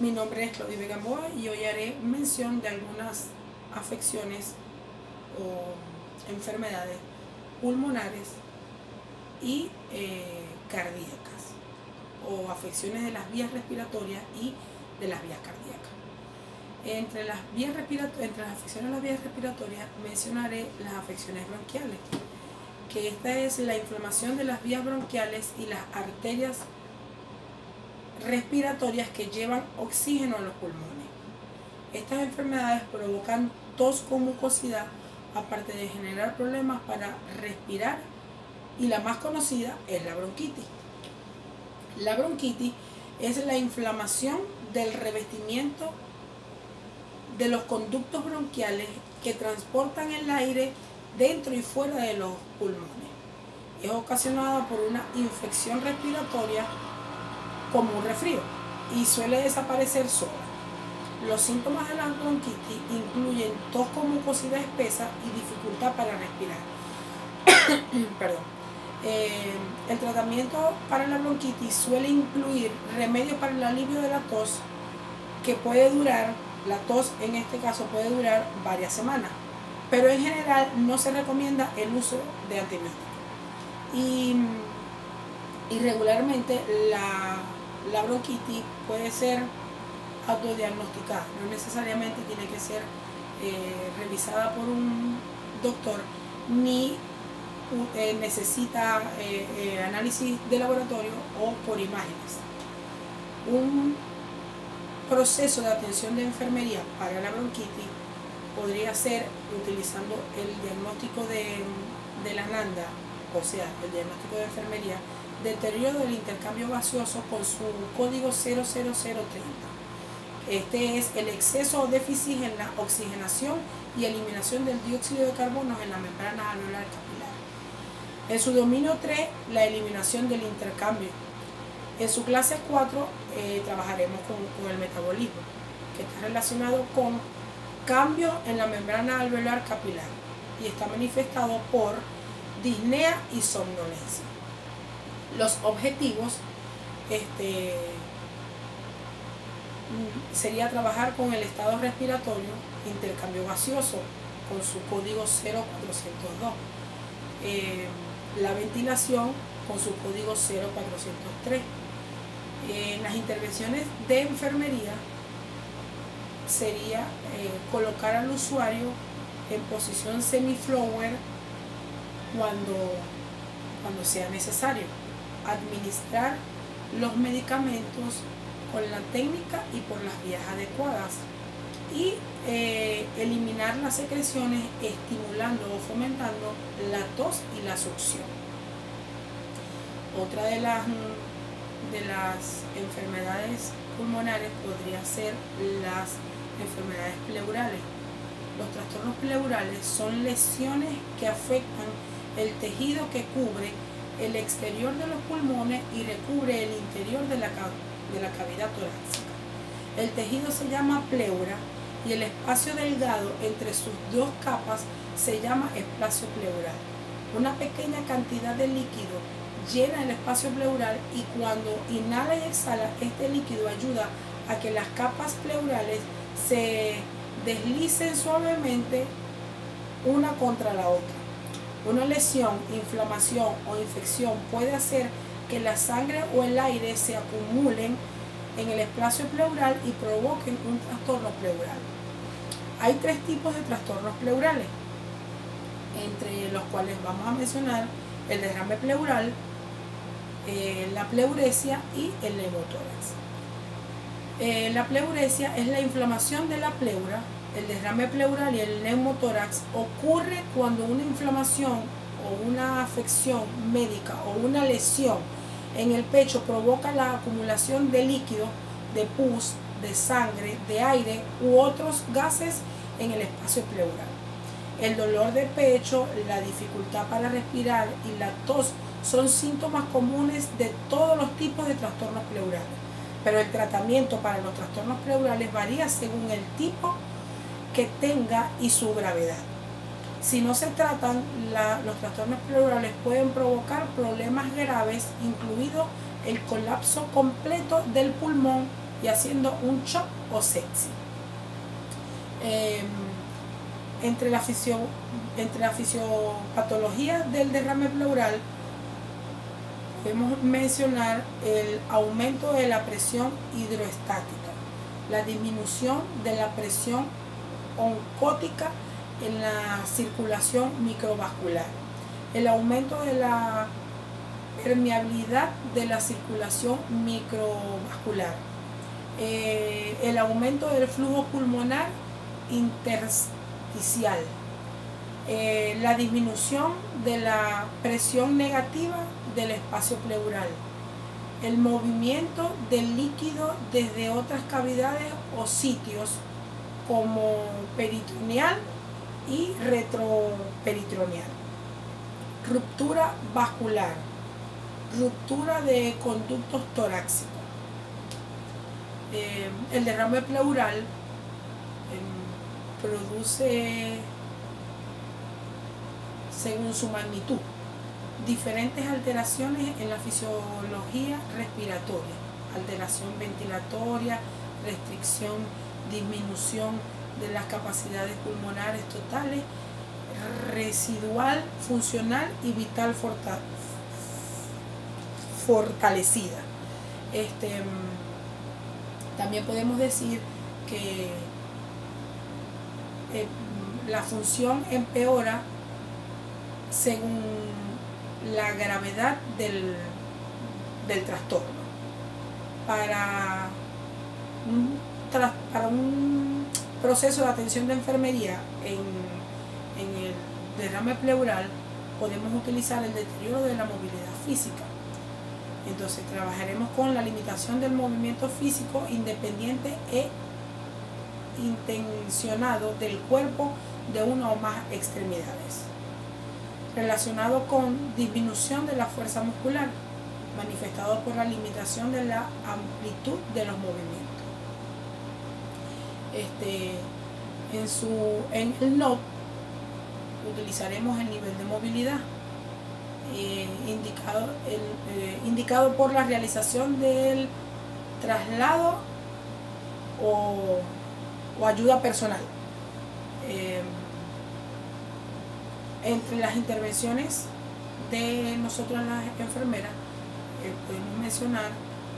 Mi nombre es Claudia Gamboa y hoy haré mención de algunas afecciones o enfermedades pulmonares y cardíacas, o afecciones de las vías respiratorias y de las vías cardíacas. Entre las afecciones de las vías respiratorias mencionaré las afecciones bronquiales, que esta es la inflamación de las vías bronquiales y las arterias respiratorias que llevan oxígeno a los pulmones. Estas enfermedades provocan tos con mucosidad, aparte de generar problemas para respirar, y la más conocida es la bronquitis. La bronquitis es la inflamación del revestimiento de los conductos bronquiales que transportan el aire dentro y fuera de los pulmones. Es ocasionada por una infección respiratoria como un resfrío y suele desaparecer sola. Los síntomas de la bronquitis incluyen tos con mucosidad espesa y dificultad para respirar. Perdón. El tratamiento para la bronquitis suele incluir remedios para el alivio de la tos, que puede durar, la tos en este caso puede durar varias semanas, pero en general no se recomienda el uso de antibióticos. Y regularmente la bronquitis puede ser autodiagnosticada, no necesariamente tiene que ser revisada por un doctor, ni necesita análisis de laboratorio o por imágenes. Un proceso de atención de enfermería para la bronquitis podría ser utilizando el diagnóstico de la NANDA, o sea, el diagnóstico de enfermería, deterioro del intercambio gaseoso con su código 00030. Este es el exceso o déficit en la oxigenación y eliminación del dióxido de carbono en la membrana alveolar capilar. En su dominio 3, la eliminación del intercambio. En su clase 4 trabajaremos con el metabolismo, que está relacionado con cambios en la membrana alveolar capilar y está manifestado por disnea y somnolencia. Los objetivos sería trabajar con el estado respiratorio, intercambio gaseoso con su código 0402, la ventilación con su código 0403. Las intervenciones de enfermería sería colocar al usuario en posición semi-flower cuando sea necesario, administrar los medicamentos con la técnica y por las vías adecuadas y eliminar las secreciones estimulando o fomentando la tos y la succión. Otra de las enfermedades pulmonares podría ser las enfermedades pleurales. Los trastornos pleurales son lesiones que afectan el tejido que cubre el exterior de los pulmones y recubre el interior de la cavidad torácica. El tejido se llama pleura y el espacio delgado entre sus dos capas se llama espacio pleural. Una pequeña cantidad de líquido llena el espacio pleural y cuando inhala y exhala, este líquido ayuda a que las capas pleurales se deslicen suavemente una contra la otra. Una lesión, inflamación o infección puede hacer que la sangre o el aire se acumulen en el espacio pleural y provoquen un trastorno pleural. Hay 3 tipos de trastornos pleurales, entre los cuales vamos a mencionar el derrame pleural, la pleuresia y el neumotórax. La pleuresia es la inflamación de la pleura. El derrame pleural y el neumotórax ocurre cuando una inflamación o una afección médica o una lesión en el pecho provoca la acumulación de líquido, de pus, de sangre, de aire u otros gases en el espacio pleural. El dolor de pecho, la dificultad para respirar y la tos son síntomas comunes de todos los tipos de trastornos pleurales, pero el tratamiento para los trastornos pleurales varía según el tipo que tenga y su gravedad. Si no se tratan, los trastornos pleurales pueden provocar problemas graves, incluido el colapso completo del pulmón y haciendo un shock o sepsis. Entre la fisiopatología del derrame pleural podemos mencionar el aumento de la presión hidroestática, la disminución de la presión oncótica en la circulación microvascular, el aumento de la permeabilidad de la circulación microvascular, el aumento del flujo pulmonar intersticial, la disminución de la presión negativa del espacio pleural, el movimiento del líquido desde otras cavidades o sitios como peritoneal y retroperitoneal, ruptura vascular, ruptura de conductos torácicos. El derrame pleural produce, según su magnitud, diferentes alteraciones en la fisiología respiratoria, alteración ventilatoria, restricción, disminución de las capacidades pulmonares totales, residual, funcional y vital fortalecida. También podemos decir que la función empeora según la gravedad del trastorno. Para un proceso de atención de enfermería en el derrame pleural podemos utilizar el deterioro de la movilidad física. Entonces trabajaremos con la limitación del movimiento físico independiente e intencionado del cuerpo de una o más extremidades, relacionado con disminución de la fuerza muscular, manifestado por la limitación de la amplitud de los movimientos. En el NOP utilizaremos el nivel de movilidad indicado por la realización del traslado o ayuda personal. Entre las intervenciones de nosotros las enfermeras podemos mencionar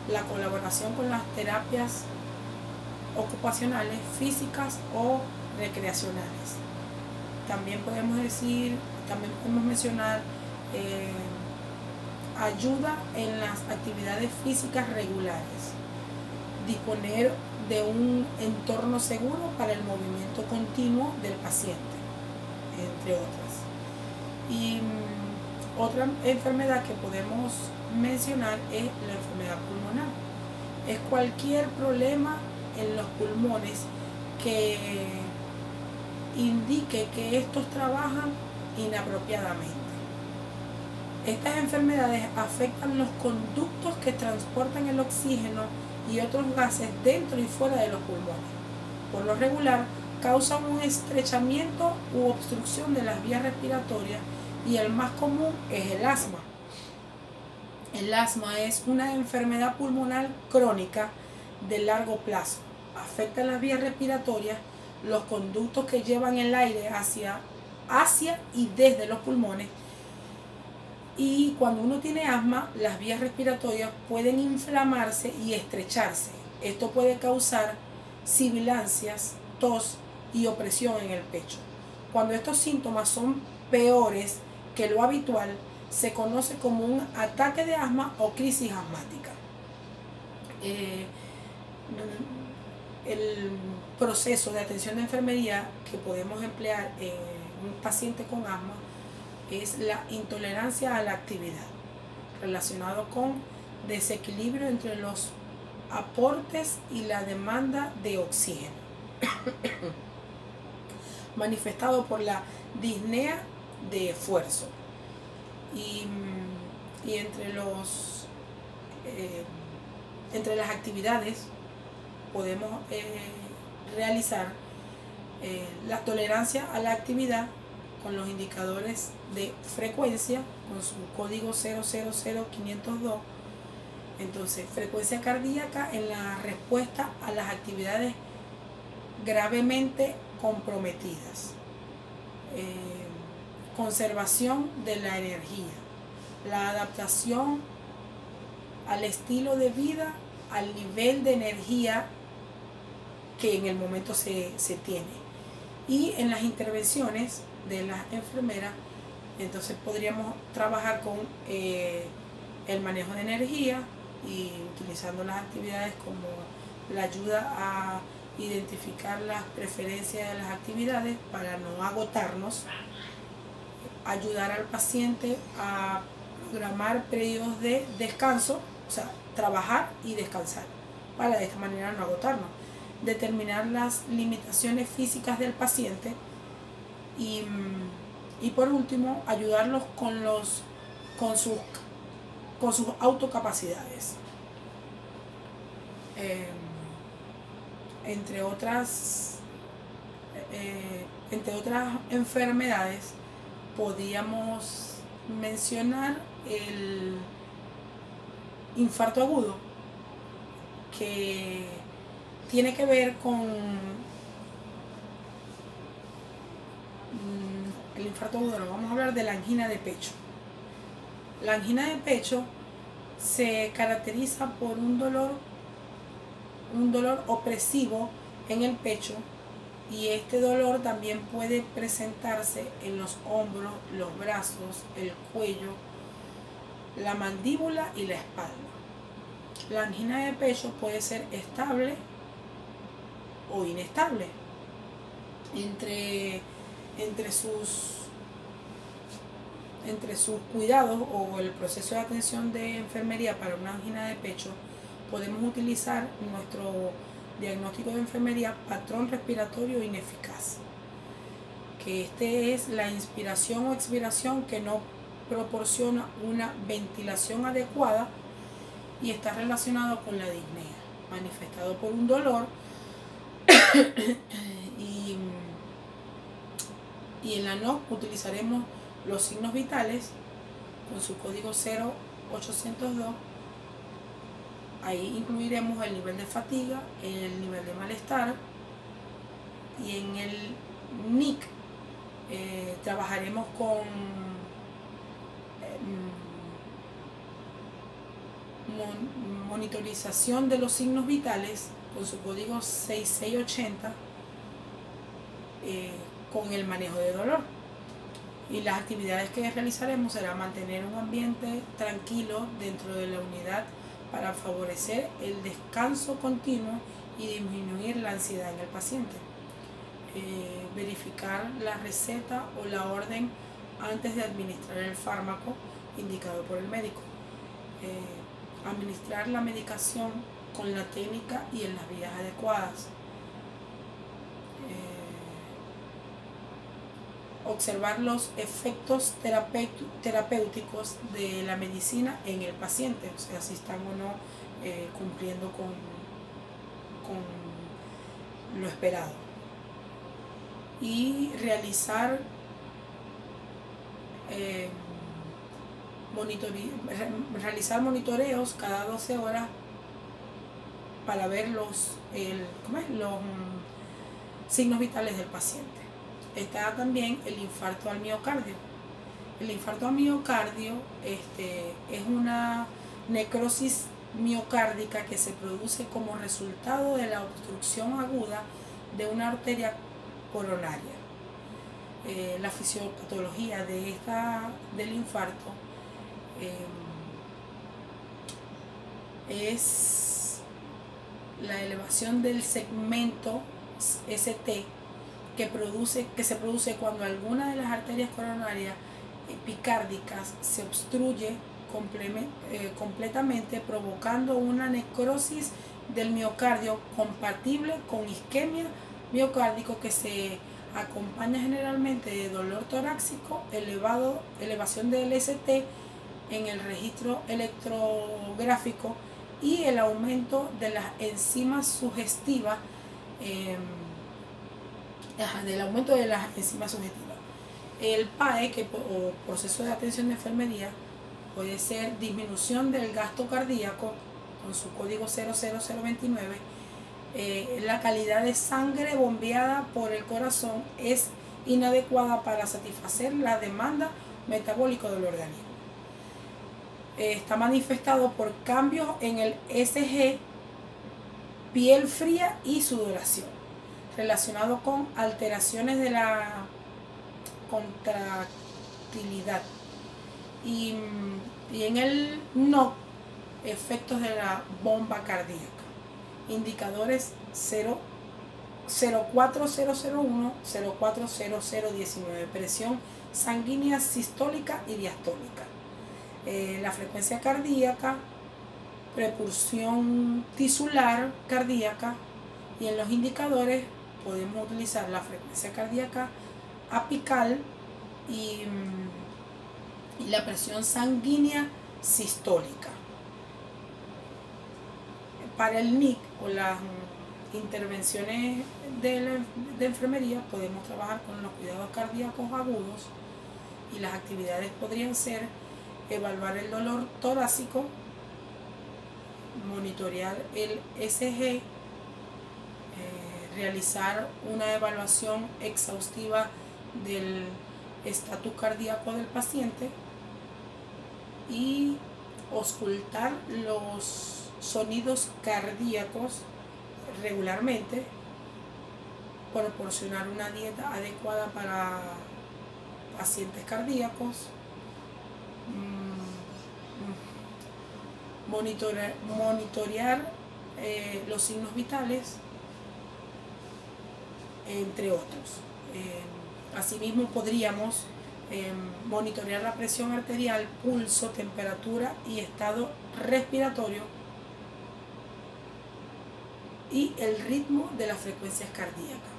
la colaboración con las terapias ocupacionales, físicas o recreacionales. También podemos mencionar ayuda en las actividades físicas regulares, disponer de un entorno seguro para el movimiento continuo del paciente, entre otras. Y otra enfermedad que podemos mencionar es la enfermedad pulmonar. Es cualquier problema en los pulmones que indique que estos trabajan inapropiadamente. Estas enfermedades afectan los conductos que transportan el oxígeno y otros gases dentro y fuera de los pulmones. Por lo regular, causan un estrechamiento u obstrucción de las vías respiratorias y el más común es el asma. El asma es una enfermedad pulmonar crónica de largo plazo. Afecta las vías respiratorias, los conductos que llevan el aire hacia y desde los pulmones. Y cuando uno tiene asma, las vías respiratorias pueden inflamarse y estrecharse. Esto puede causar sibilancias, tos y opresión en el pecho. Cuando estos síntomas son peores que lo habitual, se conoce como un ataque de asma o crisis asmática. El proceso de atención de enfermería que podemos emplear en un paciente con asma es la intolerancia a la actividad, relacionado con desequilibrio entre los aportes y la demanda de oxígeno, manifestado por la disnea de esfuerzo. Y entre las actividades podemos realizar la tolerancia a la actividad con los indicadores de frecuencia, con su código 000502, Entonces, frecuencia cardíaca en la respuesta a las actividades gravemente comprometidas. Conservación de la energía. La adaptación al estilo de vida, al nivel de energía que en el momento se tiene. Y en las intervenciones de las enfermeras, entonces podríamos trabajar con el manejo de energía y utilizando las actividades como la ayuda a identificar las preferencias de las actividades para no agotarnos, ayudar al paciente a programar periodos de descanso, o sea, trabajar y descansar, para de esta manera no agotarnos, determinar las limitaciones físicas del paciente y por último, ayudarlos con sus autocapacidades. Entre otras enfermedades, podríamos mencionar el infarto agudo, que tiene que ver con el infarto agudo. Vamos a hablar de la angina de pecho. La angina de pecho se caracteriza por un dolor opresivo en el pecho, y este dolor también puede presentarse en los hombros, los brazos, el cuello, la mandíbula y la espalda. La angina de pecho puede ser estable o inestable. Entre sus cuidados o el proceso de atención de enfermería para una angina de pecho, podemos utilizar nuestro diagnóstico de enfermería patrón respiratorio ineficaz, que este es la inspiración o expiración que no proporciona una ventilación adecuada y está relacionado con la disnea, manifestado por un dolor y en la NOC utilizaremos los signos vitales con su código 0802. Ahí incluiremos el nivel de fatiga, el nivel de malestar, y en el NIC trabajaremos con monitorización de los signos vitales con su código 6680, con el manejo de dolor. Y las actividades que realizaremos será mantener un ambiente tranquilo dentro de la unidad para favorecer el descanso continuo y disminuir la ansiedad en el paciente. Verificar la receta o la orden antes de administrar el fármaco indicado por el médico. Administrar la medicación con la técnica y en las vías adecuadas. Observar los efectos terapéuticos de la medicina en el paciente, o sea, si están o no cumpliendo con lo esperado. Y realizar monitoreos cada 12 horas para ver los signos vitales del paciente. Está también el infarto al miocardio. El infarto al miocardio es una necrosis miocárdica que se produce como resultado de la obstrucción aguda de una arteria coronaria. La fisiopatología del infarto es la elevación del segmento ST que se produce cuando alguna de las arterias coronarias epicárdicas se obstruye completamente, provocando una necrosis del miocardio compatible con isquemia miocárdico, que se acompaña generalmente de dolor torácico, elevación del ST en el registro electrográfico y el aumento de las enzimas sugestivas, El PAE, o proceso de atención de enfermería, puede ser disminución del gasto cardíaco, con su código 00029, la calidad de sangre bombeada por el corazón es inadecuada para satisfacer la demanda metabólica del organismo. Está manifestado por cambios en el ECG, piel fría y sudoración, relacionado con alteraciones de la contractilidad, y en el NOC, efectos de la bomba cardíaca. Indicadores 04001, 040019, presión sanguínea sistólica y diastólica. La frecuencia cardíaca, percusión tisular cardíaca, y en los indicadores podemos utilizar la frecuencia cardíaca apical y la presión sanguínea sistólica. Para el NIC o las intervenciones de enfermería podemos trabajar con los cuidados cardíacos agudos, y las actividades podrían ser evaluar el dolor torácico, monitorear el ECG, realizar una evaluación exhaustiva del estatus cardíaco del paciente y auscultar los sonidos cardíacos regularmente, proporcionar una dieta adecuada para pacientes cardíacos, monitorear los signos vitales, entre otros. Asimismo podríamos monitorear la presión arterial, pulso, temperatura y estado respiratorio, y el ritmo de las frecuencias cardíacas.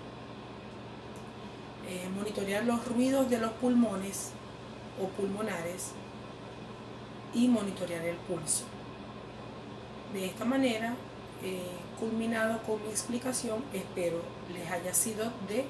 Monitorear los ruidos de los pulmones o pulmonares y monitorear el pulso. De esta manera, culminado con mi explicación, espero les haya sido de